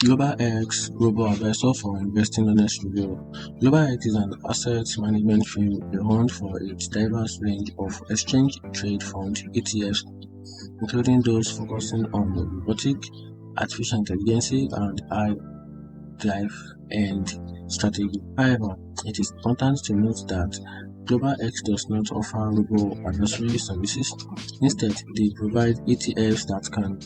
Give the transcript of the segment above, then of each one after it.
Global X Robo-advisor for investing honest review. Global X is an asset management firm renowned for its diverse range of exchange-traded fund ETFs, including those focusing on robotic, artificial intelligence, and high-life and strategy. However, it is important to note that Global X does not offer robo-advisory services. Instead, they provide ETFs that can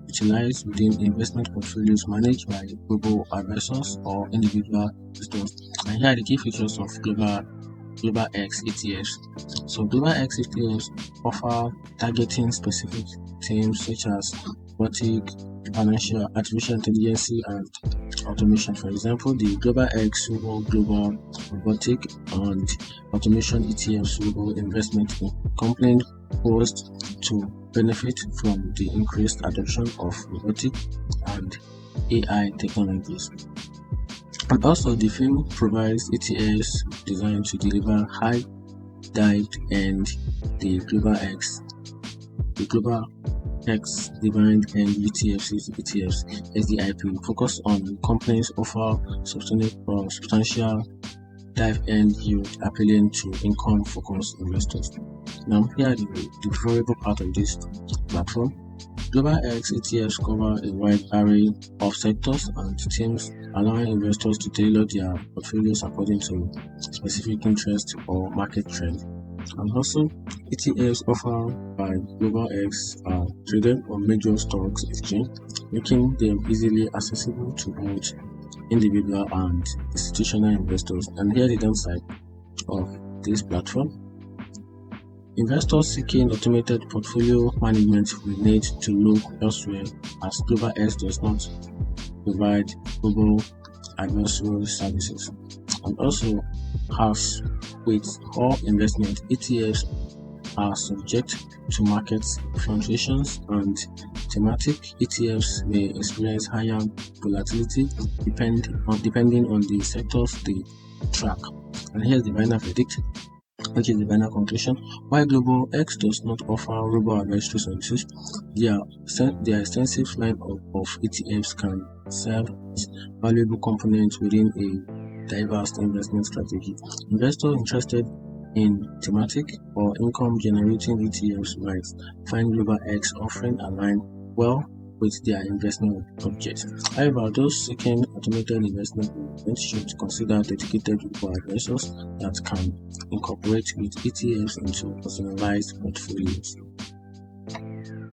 utilized within investment portfolios managed by global advisors or individual investors. And here are the key features of Global X ETFs. So Global X ETFs offer targeting specific themes such as robotic, financial, artificial intelligence, and automation. For example, the Global X Global Robotic and Automation ETFs Global Investment Company posed to benefit from the increased adoption of robotic and AI technologies. And also, the firm provides ETFs designed to deliver high dive and the Global X Divine and ETFs SDIP focus on companies offer substantial dive end yield appealing to income focused investors. Now here are the favorable part of this platform. Global X ETFs cover a wide array of sectors and themes, allowing investors to tailor their portfolios according to specific interest or market trend. And also, ETFs offered by Global X are traded on major stocks exchange, making them easily accessible to both individual and institutional investors. And here the downside of this platform. Investors seeking automated portfolio management will need to look elsewhere, as Global X does not provide global advisory services. And also, as with all investment, ETFs are subject to market fluctuations, and thematic ETFs may experience higher volatility depending on the sectors they track. And here's the final verdict, which is the final conclusion. While Global X does not offer robo-advisory services, their extensive line of ETFs can serve as valuable components within a diverse investment strategy. Investors interested in thematic or income-generating ETFs might find Global X offering align well with their investment objectives. However, those seeking automated investment should consider dedicated global advisors that can incorporate with ETFs into personalized portfolios.